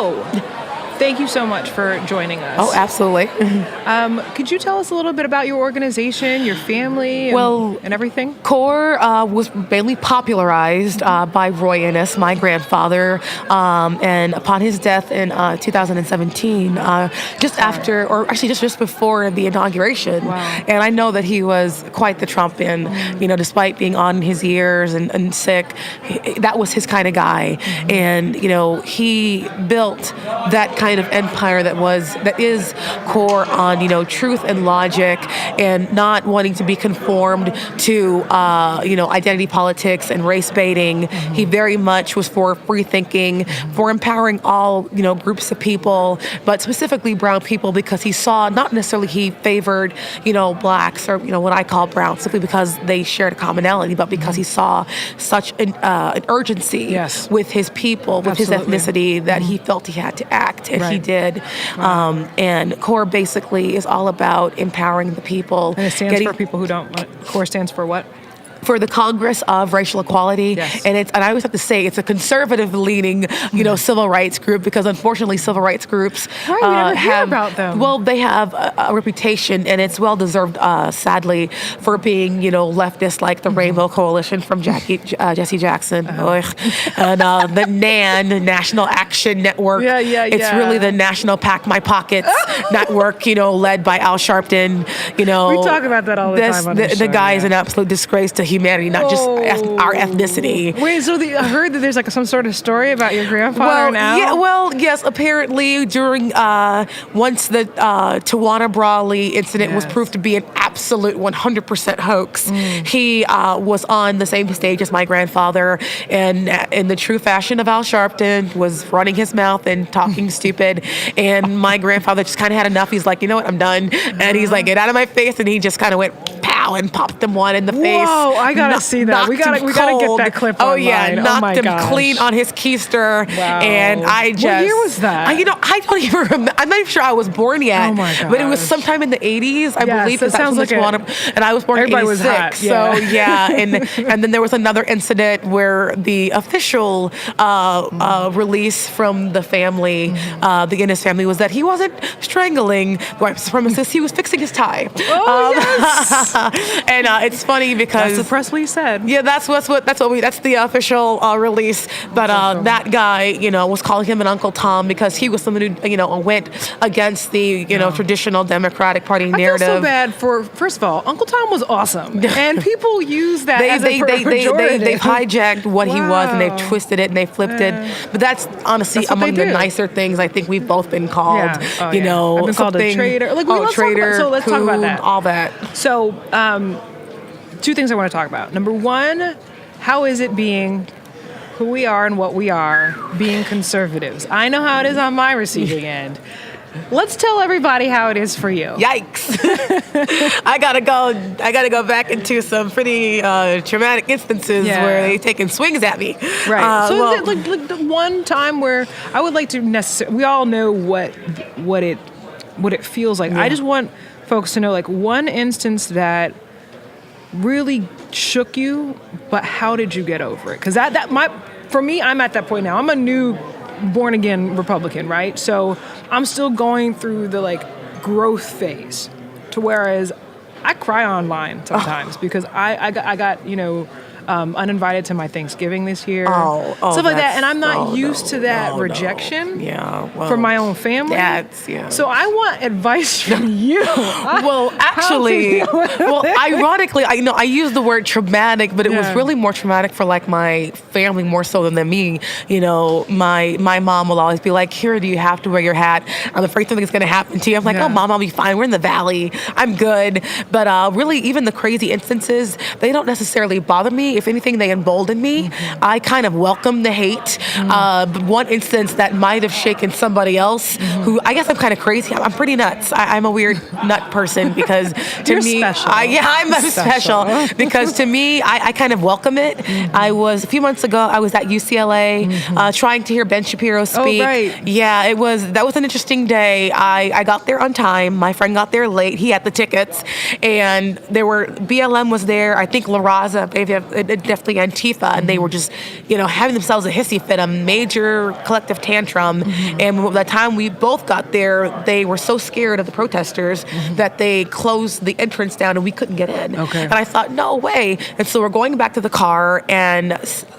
So, thank you so much for joining us. Oh, absolutely. Could you tell us a little bit about your organization, your family, and everything? CORE was mainly popularized by Roy Innis, my grandfather, and upon his death in 2017, just after, or actually just before the inauguration. Wow. And I know that he was quite the Trumpian, despite being on in his years and sick, that was his kind of guy. And, he built that kind of empire that is core on, truth and logic and not wanting to be conformed to, identity politics and race baiting. He very much was for free thinking, for empowering all, groups of people, but specifically brown people, because he saw, not necessarily he favored, blacks or, what I call brown, simply because they shared a commonality, but because he saw such an urgency with his people, with his ethnicity, that he felt he had to act, and he did. And CORE basically is all about empowering the people. And it stands for people who don't. CORE stands for what? For the Congress of Racial Equality, and I always have to say it's a conservative-leaning, civil rights group, because unfortunately, civil rights groups we never hear about them. Well, they have a reputation, and it's well deserved, sadly, for being, leftist, like the Rainbow Coalition from Jesse Jackson, and the NAN, National Action Network. It's really the National Pack My Pockets Network, led by Al Sharpton. We talk about that all the time on this show. The guy is an absolute disgrace to humanity, not just our ethnicity. Wait, so I heard that there's some sort of story about your grandfather now? Yes, apparently during once the Tawana Brawley incident was proved to be an absolute 100% hoax, he was on the same stage as my grandfather, and in the true fashion of Al Sharpton, was running his mouth and talking stupid, and my grandfather just kind of had enough. He's like, you know what, I'm done. And he's like, get out of my face, and he just kind of went pow and popped him one in the face. Whoa, I gotta see that. We gotta get that clip online. Oh yeah, knocked him clean on his keister. Wow. And I just. What year was that? I don't even remember. I'm not even sure I was born yet. Oh my gosh. But it was sometime in the 80s, I believe. That sounds like and I was born in 86. Was hot. So yeah, and then there was another incident where the official release from the family, the Innis family, was that he wasn't strangling white supremacists. He was fixing his tie. Oh yes. And it's funny because that's the press release said. Yeah, that's the official release. But that guy, was calling him an Uncle Tom because he was someone who, went against the, traditional Democratic Party narrative. I feel so bad for, first of all, Uncle Tom was awesome, and people use that as a pejorative. They've hijacked what he was, and they've twisted it and they flipped it. But that's honestly among the nicer things I think we've both been called. I've been called a traitor. Traitor. So let's talk about that. All that. So, two things I want to talk about. Number one, how is it being who we are and what we are, being conservatives? I know how it is on my receiving end. Let's tell everybody how it is for you. Yikes! I gotta go back into some pretty traumatic instances where they've taken swings at me. Right. So is it like the one time where I would like to we all know what it feels like. I just want folks to know one instance that really shook you, but how did you get over it? Because for me, I'm at that point now. I'm a new born again Republican, right? So I'm still going through the growth phase, to whereas I cry online sometimes because I got uninvited to my Thanksgiving this year, stuff like that, and I'm not used to that rejection from my own family. So I want advice from you. Well, actually, ironically, I use the word traumatic, but it was really more traumatic for my family more so than me. My mom will always be like, "Here, do you have to wear your hat? I'm afraid something's going to happen to you." I'm like, "Oh, Mom, I'll be fine. We're in the valley. I'm good." But really, even the crazy instances, they don't necessarily bother me. If anything, they embolden me. I kind of welcome the hate. But one instance that might have shaken somebody else, who I guess I'm kind of crazy. I'm pretty nuts. I'm a weird nut person because to You're me, special. I'm special because to me, I kind of welcome it. I was a few months ago. I was at UCLA trying to hear Ben Shapiro speak. Oh, right. Yeah, that was an interesting day. I got there on time. My friend got there late. He had the tickets, and BLM was there. I think La Raza, maybe definitely Antifa, and they were just, having themselves a hissy fit, a major collective tantrum. And by the time we both got there, they were so scared of the protesters that they closed the entrance down and we couldn't get in. Okay. And I thought, no way. And so we're going back to the car, and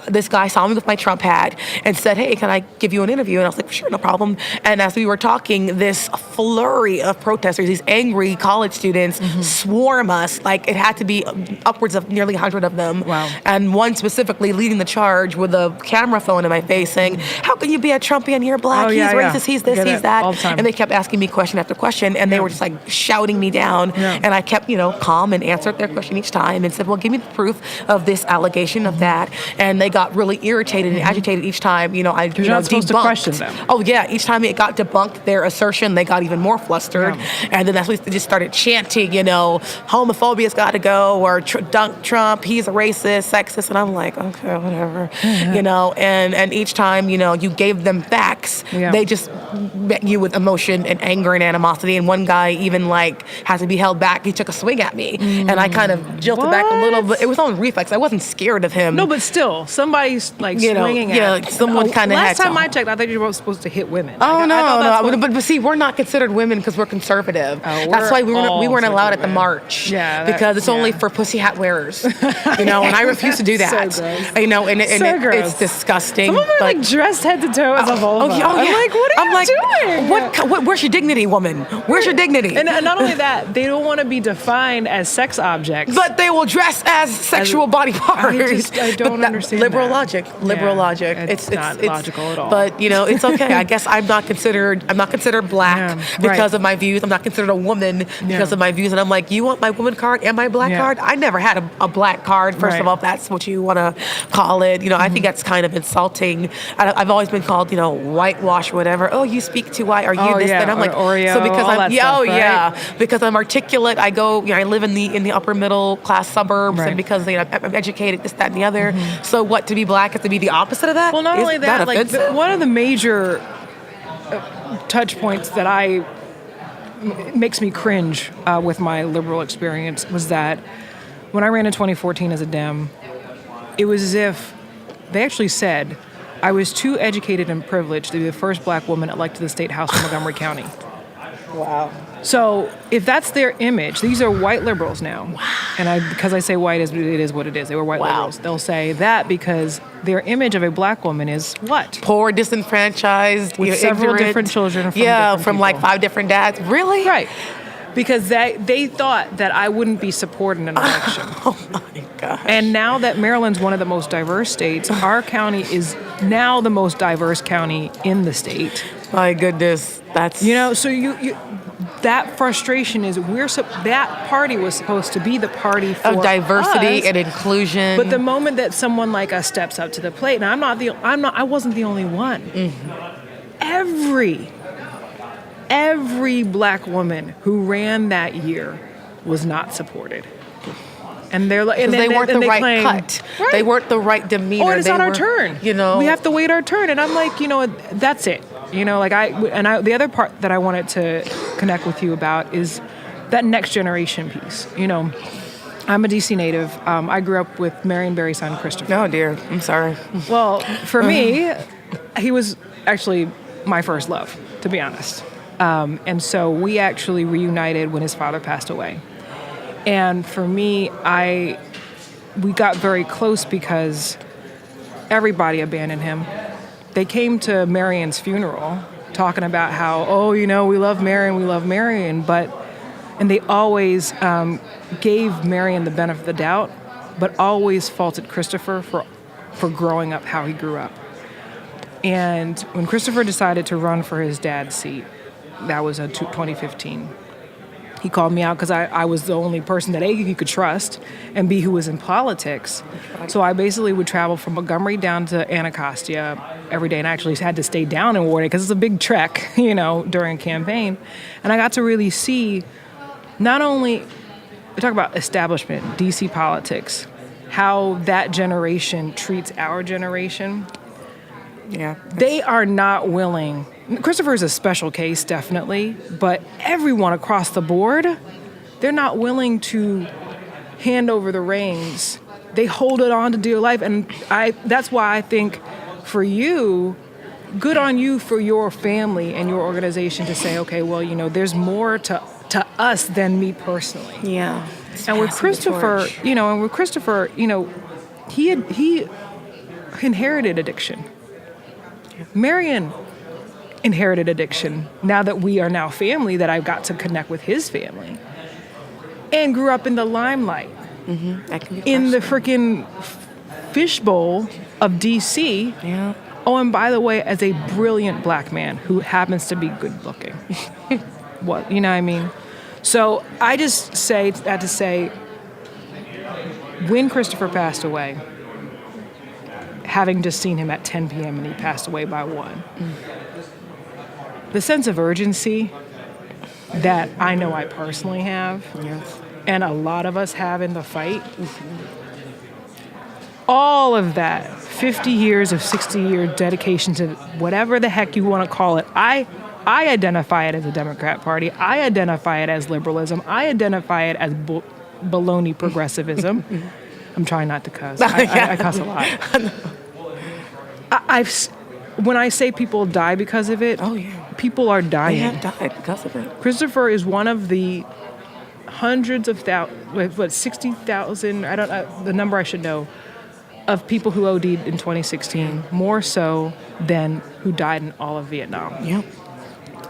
this guy saw me with my Trump hat and said, hey, can I give you an interview? And I was like, sure, no problem. And as we were talking, this flurry of protesters, these angry college students, swarm us. Like, it had to be upwards of nearly 100 of them. Wow. And one specifically leading the charge with a camera phone in my face saying, how can you be a Trumpian? You're black, he's racist, he's this, he's that. All the time. And they kept asking me question after question, and they were just like shouting me down. Yeah. And I kept, calm and answered their question each time and said, well, give me the proof of this allegation of that. And they got really irritated and agitated each time, You're not supposed to question them. Oh, yeah. Each time it got debunked, their assertion, they got even more flustered. Yeah. And then that's when they just started chanting, homophobia's got to go, or dunk Trump, he's a racist, sexist. And I'm like, okay, whatever. And each time, you gave them facts, they just met you with emotion and anger and animosity. And one guy even had to be held back. He took a swing at me, and I kind of jilted back a little bit. It was on reflex. I wasn't scared of him. No, but still, somebody's swinging at me. Someone kind of had Last time I checked, I thought you were supposed to hit women. Oh, no. But see, we're not considered women because we're conservative. That's why we weren't allowed at the march. Yeah. Because it's only for pussy hat wearers. And I refuse to do that. So gross. And gross. it's disgusting. Some of them are dressed head to toe as a vulva. Yeah. I'm like, what are you doing? Where's your dignity, woman? Where's your dignity? And not only that, they don't want to be defined as sex objects. But they will dress as sexual body parts. I don't understand liberal that. logic. Liberal logic. It's not logical at all. But it's okay. I guess I'm not considered black because of my views. I'm not considered a woman because of my views. And I'm like, you want my woman card and my black card? I never had a black card. First of all, if that's what you want to call it. I think that's kind of insulting. I've always been called, whitewash, whatever. Oh, you speak too white. Are you this? And I'm like, Oreo, so because I'm stuff, because I'm articulate. I go, I live in the upper middle class suburbs, and because I'm educated, this, that, and the other. So what, to be black is to be the opposite of that? Well, not only that, one of the major touch points that makes me cringe with my liberal experience was that when I ran in 2014 as a Dem, it was as if they actually said I was too educated and privileged to be the first black woman elected to the state house in Montgomery County. Wow. So if that's their image, these are white liberals now. Wow. And because I say white, it is what it is. They were white liberals. They'll say that because their image of a black woman is what? Poor, disenfranchised, with several different children from like 5 different dads. Really? Right. Because they thought that I wouldn't be supporting an election. Oh my gosh. And now that Maryland's one of the most diverse states, our county is now the most diverse county in the state. My goodness, that's... so you that frustration is that party was supposed to be the party for of diversity us, and inclusion. But the moment that someone like us steps up to the plate, and I wasn't the only one. Mm-hmm. Every black woman who ran that year was not supported. And they're like, they weren't the right cut. Right. They weren't the right demeanor. Or it's not our turn. We have to wait our turn. And I'm like, that's it. The other part that I wanted to connect with you about is that next generation piece. I'm a DC native. I grew up with Marion Barry's son, Christopher. Oh dear, I'm sorry. Well, for me, he was actually my first love, to be honest. And so we actually reunited when his father passed away. And for me, we got very close because everybody abandoned him. They came to Marion's funeral talking about how, we love Marion, and they always gave Marion the benefit of the doubt, but always faulted Christopher for growing up how he grew up. And when Christopher decided to run for his dad's seat, that was 2015. He called me out because I was the only person that A, he could trust, and B, who was in politics. So I basically would travel from Montgomery down to Anacostia every day, and I actually had to stay down in Warden because it's a big trek, during a campaign. And I got to really see not only, we talk about establishment, DC politics, how that generation treats our generation. Yeah. They are not willing. Christopher is a special case, definitely, but everyone across the board, they're not willing to hand over the reins they hold it on to dear life. And that's why I think for you, good on you for your family and your organization to say, okay, well, there's more to us than me personally. Yeah. And with Christopher, he inherited addiction. Marion inherited addiction. Now that we are now family, that I've got to connect with his family, and grew up in the limelight, in the freaking fishbowl of DC. Yeah. Oh, and by the way, as a brilliant black man who happens to be good looking. What, you know what I mean? So I just say that to say, when Christopher passed away, having just seen him at 10 p.m. and he passed away by 1, the sense of urgency that I know I personally have, and a lot of us have in the fight, all of that, 50 years of 60-year dedication to whatever the heck you want to call it, I identify it as a Democrat Party. I identify it as liberalism. I identify it as baloney progressivism. I'm trying not to cuss. I cuss a lot. When I say people die because of it, people are dying. They have died because of it. Christopher is one of the hundreds of thousands, 60,000, I don't know, the number I should know, of people who OD'd in 2016, more so than who died in all of Vietnam. Yep.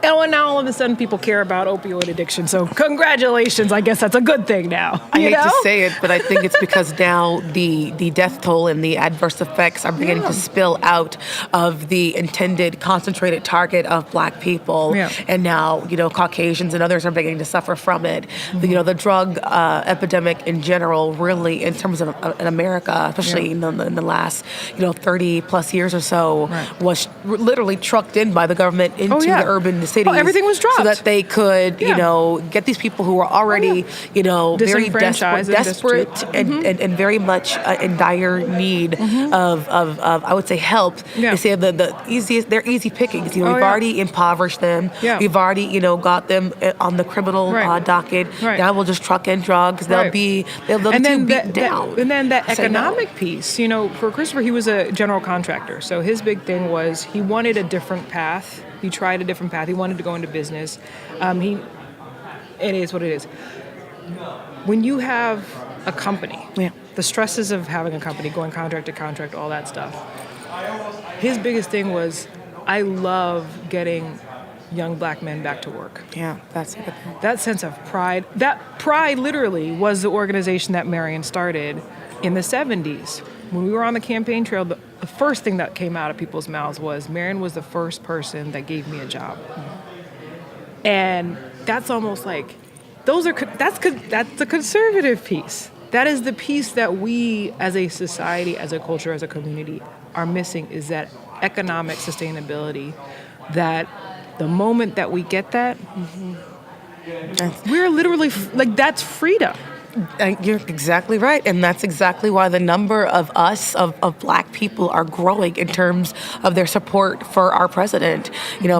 And now all of a sudden people care about opioid addiction. So congratulations. I guess that's a good thing now. I hate to say it, but I think it's because now the death toll and the adverse effects are beginning to spill out of the intended concentrated target of black people. Yeah. And now, Caucasians and others are beginning to suffer from it. The drug epidemic in general, really, in terms of in America, especially in the last, 30 plus years or so, was literally trucked in by the government into the urban cities. Oh, everything was dropped. So that they could, get these people who were already, very desperate and very much in dire need of I would say, help. Yeah. They say they're easy pickings. We've already impoverished them. Yeah. We've already, got them on the criminal docket. Right. Now we'll just truck in drugs. They'll be beat down. And then that economic piece, for Christopher, he was a general contractor. So his big thing was he wanted a different path. He tried a different path. He wanted to go into business. It is what it is. When you have a company, the stresses of having a company, going contract to contract, all that stuff, his biggest thing was, I love getting young black men back to work. Yeah, that's a good thing. That sense of pride. That pride literally was the organization that Marion started in the 70s. When we were on the campaign trail, the first thing that came out of people's mouths was, Marion was the first person that gave me a job. And that's almost like, that's the conservative piece. That is the piece that we as a society, as a culture, as a community are missing, is that economic sustainability, that the moment that we get that, we're literally, that's freedom. You're exactly right. And that's exactly why the number of us, of black people, are growing in terms of their support for our president.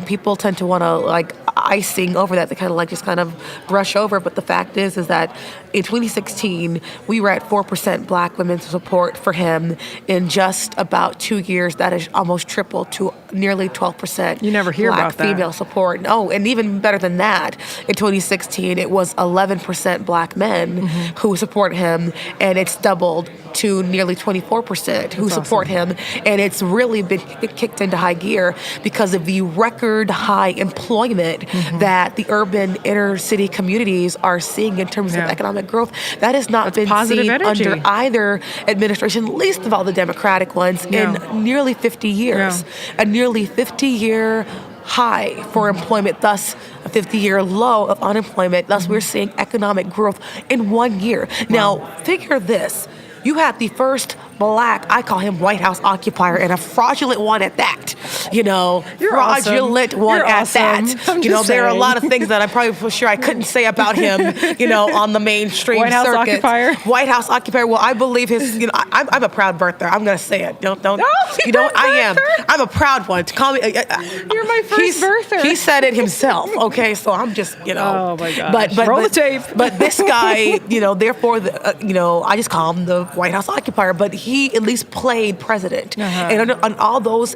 People tend to want to icing over that. They kind of brush over. But the fact is that in 2016, we were at 4% black women's support for him. In just about 2 years, that has almost tripled to nearly 12%. You never hear black about that. Female support. No, and even better than that, in 2016, it was 11% black men who support him, and it's doubled to nearly 24% who support him. And it's really been kicked into high gear because of the record high employment that the urban inner city communities are seeing in terms of economic growth. That has not been seen under either administration, least of all the Democratic ones, in nearly 50 years. A nearly 50-year high for employment, thus a 50-year low of unemployment. Thus, we're seeing economic growth in 1 year. Now, figure this. You had the first black, I call him White House occupier, and a fraudulent one at that, You're fraudulent awesome. one You're at awesome. that. I'm just There are a saying. lot of things that I'm probably for sure I couldn't say about him, on the mainstream White House circuit. occupier. White House occupier. Well, I believe his. I'm a proud birther. I'm gonna say it. Don't. I am. I'm a proud one. To call me. You're my first birther. He said it himself. Okay, so I'm just. Oh my gosh. But Roll the tape. But this guy, therefore, I just call him the White House occupier. But he at least played president, and on all those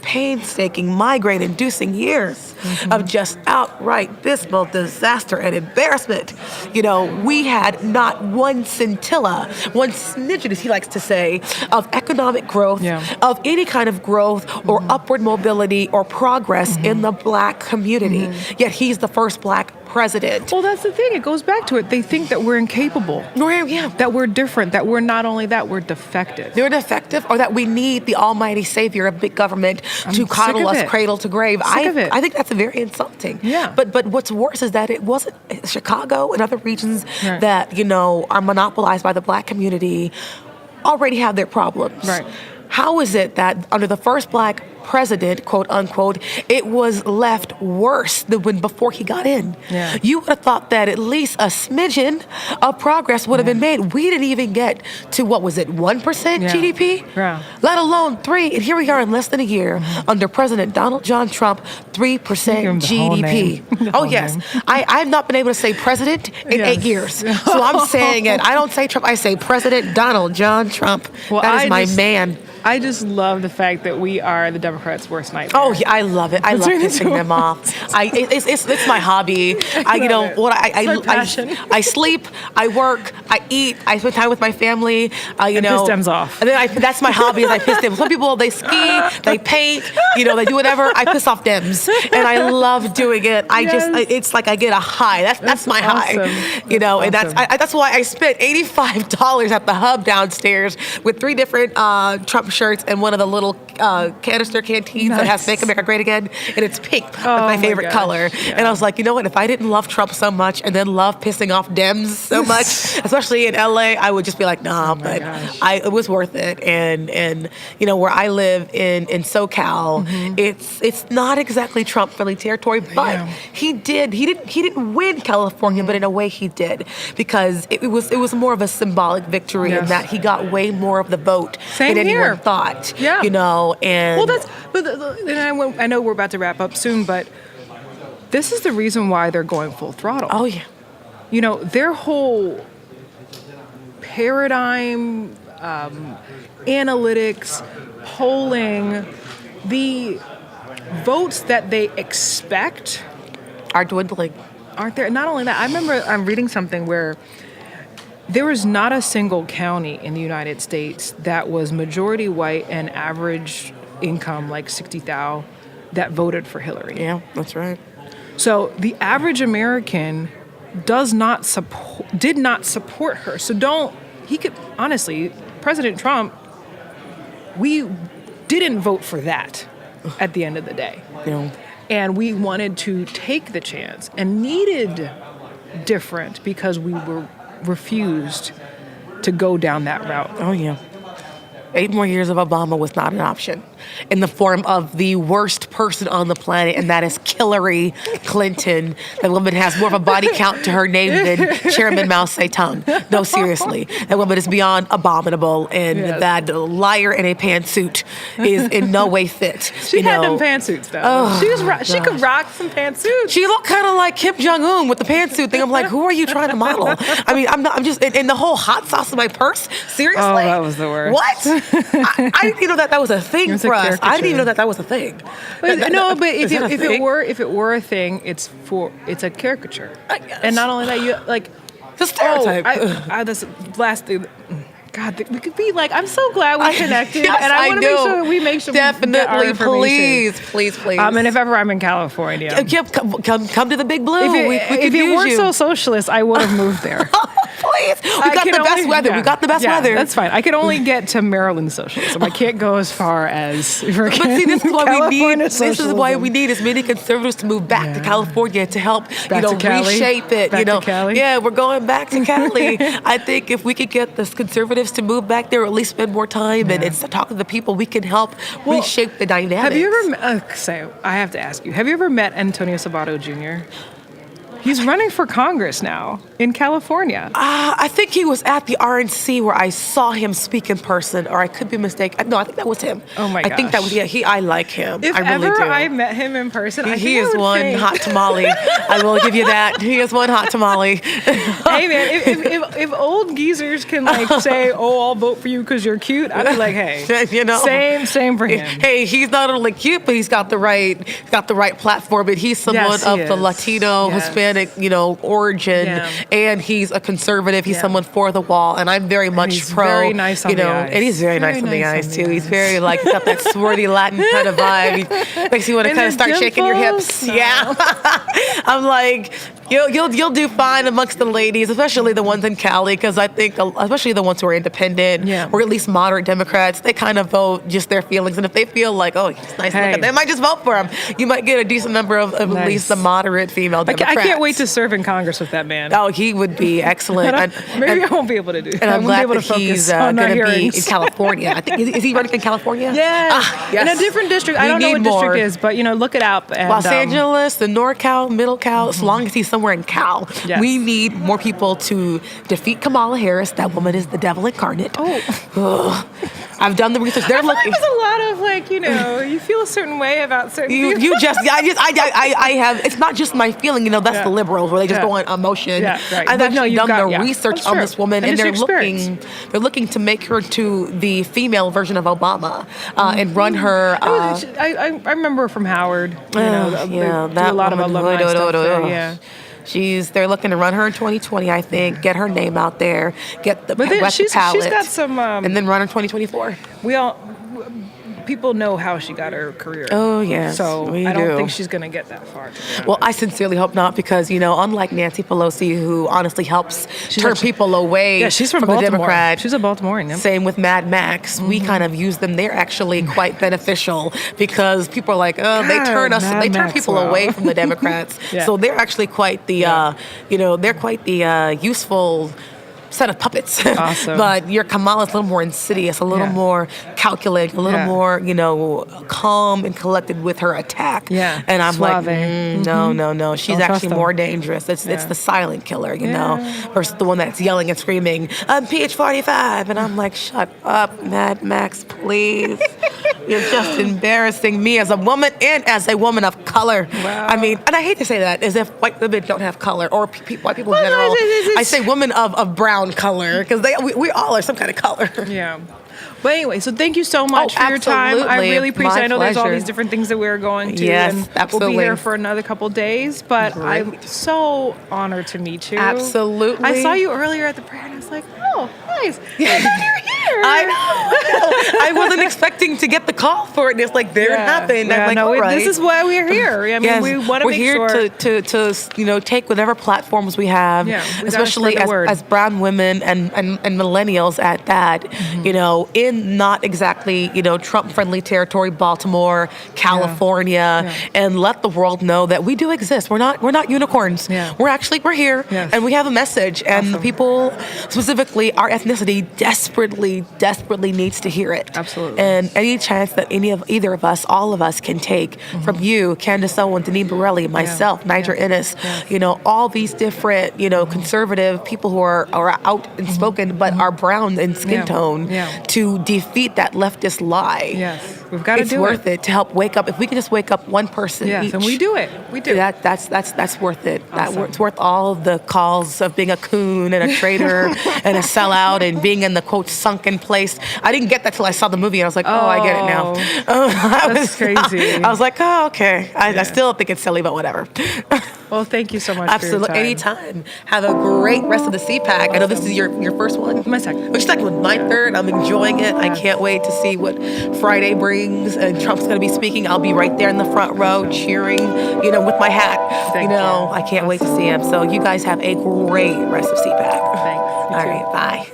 painstaking, migraine-inducing years of just outright dismal disaster and embarrassment, we had not one scintilla, one smidgen, as he likes to say, of economic growth, of any kind of growth or upward mobility or progress in the black community. Yet he's the first black president. Well, that's the thing. It goes back to it. They think that we're incapable. Yeah. That we're different. That we're not only that, we're defective. They're defective, or that we need the almighty savior of big government to coddle us cradle to grave. I think that's very insulting. Yeah. But what's worse is that it wasn't Chicago and other regions that, are monopolized by the black community already have their problems. Right. How is it that under the first black president, quote unquote, it was left worse than when before he got in? Yeah. You would have thought that at least a smidgen of progress would have been made. We didn't even get to, 1% GDP? Yeah. Let alone 3. And here we are in less than a year under President Donald John Trump, 3% GDP. Oh, yes. I've not been able to say president in 8 years. So I'm saying it. I don't say Trump. I say President Donald John Trump. Well, that is my man. I just love the fact that we are the Democrats' worst nightmare. Oh yeah, I love it. I love pissing them off. It's my hobby. I sleep, I work, I eat, I spend time with my family. Piss Dems off. And then that's my hobby. Is I piss them. Some people they ski, they paint, they do whatever. I piss off Dems, and I love doing it. It's like I get a high. That's my high. And that's why I spent $85 at the hub downstairs with 3 different Trump shirts and one of the little canister canteens that has Make America Great Again, and it's pink. That's my favorite color. Yeah. And I was like, you know what? If I didn't love Trump so much and then love pissing off Dems so much, especially in LA, I would just be like, nah. But it was worth it. And where I live in SoCal, it's not exactly Trump-friendly territory, but he didn't win California, but in a way he did, because it was more of a symbolic victory in that he got way more of the vote than anyone thought. Yeah. And I know we're about to wrap up soon, but this is the reason why they're going full throttle. Oh yeah. Their whole paradigm, analytics, polling, the votes that they expect are dwindling. Aren't there? Not only that, I remember I'm reading something where there was not a single county in the United States that was majority white and average income, like $60,000, that voted for Hillary. Yeah, that's right. So the average American did not support her. So honestly, President Trump, we didn't vote for that at the end of the day. And we wanted to take the chance and needed different because we were refused to go down that route. Oh, yeah. 8 more years of Obama was not an option in the form of the worst person on the planet, and that is Hillary Clinton. That woman has more of a body count to her name than Chairman Mao Zedong. No, seriously. That woman is beyond abominable, and that liar in a pantsuit is in no way fit. She had them pantsuits, though. Oh, she could rock some pantsuits. She looked kind of like Kim Jong-un with the pantsuit thing. I'm like, who are you trying to model? I mean, I'm just, and the whole hot sauce in my purse? Seriously? Oh, that was the worst. What? I didn't even know that was a thing for us. I didn't even know that was a thing. But if it were a thing, it's a caricature. And not only that, you like the stereotype. This last thing. God, we could be like, I'm so glad we connected. Yes, and I want to make sure that we make sure definitely, we get our information. Please. And if ever I'm in California. Come to the Big Blue. If it weren't so socialist, I would have moved there. Please. We got the best weather. We got the best weather. That's fine. I can only get to Maryland socialism. I can't go as far as But see, this is why we need as many conservatives to move back to California to help, reshape it. Back to Cali? Yeah, we're going back to Cali. I think if we could get this conservative incentives to move back there, or at least spend more time, and it's to talk to the people. We can help reshape the dynamics. Have you ever, I have to ask you, have you ever met Antonio Sabato Jr.? He's running for Congress now in California. I think he was at the RNC where I saw him speak in person, or I could be mistaken. No, I think that was him. Oh my gosh. I think that was, I like him. If I really ever do. I met him in person, he is one hot tamale. I will give you that. He is one hot tamale. Hey man, if old geezers can like say, "Oh, I'll vote for you because you're cute," I'd be like, "Hey, you know, same for him." Hey, he's not only cute, but he's got the right platform. But he's someone of the Latino, Hispanic, origin, and he's a conservative. He's someone for the wall, and I'm very much pro. Very nice on the eyes. And he's very nice on the eyes too. He's very he's got that swarthy Latin kind of vibe. He makes you want to kind of start shaking your hips. No. Yeah, I'm like, you'll do fine amongst the ladies, especially the ones in Cali, because I think especially the ones who are independent or at least moderate Democrats, they kind of vote just their feelings, and if they feel like, oh, he's nice, they might just vote for him. You might get a decent number of at least the moderate female Democrats. I can't wait to serve in Congress with that man. Oh, he would be excellent. Maybe I won't be able to do that. And I'm glad that he's going to be in California. I think is he running in California? Yes. In a different district. I don't know what district it is, but look it up. And, Los Angeles, the NorCal, Middle Cal, as long as he's somewhere in Cal. Yes. We need more people to defeat Kamala Harris. That woman is the devil incarnate. Oh. I've done the research. They're looking. There's a lot of you feel a certain way about certain people. I have. It's not just my feeling. That's the liberals where they just go on emotion. Yeah, right. I've actually done the research on this woman, and they're looking to make her to the female version of Obama and run her. I remember from Howard. That do a lot of alumni stuff there. Yeah. They're looking to run her in 2020, I think. Get her name out there. Get the palette. She's got some. And then run her in 2024. People know how she got her career. Oh, yes. So I don't think she's going to get that far. Well, I sincerely hope not, because, unlike Nancy Pelosi, who honestly helps turn people away she's from the Democrats. She's a Baltimorean. Yep. Same with Mad Max. We kind of use them. They're actually quite beneficial, because people are like, oh, they turn people away from the Democrats. So they're actually quite the, they're quite the useful set of puppets. Awesome. But your Kamala's a little more insidious, a little more calculated, a little more, calm and collected with her attack. Yeah. And I'm like, no. She's actually more dangerous. It's the silent killer, versus the one that's yelling and screaming, I'm PH45. And I'm like, shut up, Mad Max, please. You're just embarrassing me as a woman and as a woman of color. Wow. I mean, and I hate to say that, as if white women don't have color, or white people in general. I say women of brown color, because we all are some kind of color. Yeah. But anyway, so thank you so much for your time. I really appreciate it. I know there's all these different things that we're going to. Yes, and absolutely. We'll be here for another couple days, but I'm so honored to meet you. Absolutely. I saw you earlier at the prayer, and I was like, oh, nice. I thought you were here. I know. I wasn't expecting to get the call for it, and it's like, there it happened. Yeah, I'm like, all right. This is why we're here. I mean, we want to make sure. We're here to take whatever platforms we have, especially as brown women and millennials at that, in not exactly, Trump-friendly territory, Baltimore, California, and let the world know that we do exist. We're not unicorns. Yeah. We're here, and we have a message, and the people, specifically our ethnicity, desperately needs to hear it. Absolutely. And any chance that either of us, all of us, can take from you, Candace Owen, Denise Borelli, myself, Niger Innis, all these different, conservative people who are out and spoken, but are brown in skin tone, to defeat that leftist lie. Yes, we've got to do it. It's worth it to help wake up. If we can just wake up one person each. And we do it. We do. That's worth it. Awesome. It's worth all of the calls of being a coon and a traitor and a sellout and being in the, quote, sunken place. I didn't get that till I saw the movie, and I was like, I get it now. That's crazy. I was like, okay. I still think it's silly, but whatever. Well, thank you so much. Absolutely. For your time. Anytime. Have a great rest of the CPAC. Awesome. I know this is your first one. My second. Which second? My third. I'm enjoying it. I can't wait to see what Friday brings. And Trump's going to be speaking. I'll be right there in the front row cheering, with my hat. Thank you. I can't wait to see him. So you guys have a great rest of CPAC. Thanks. All right. Bye.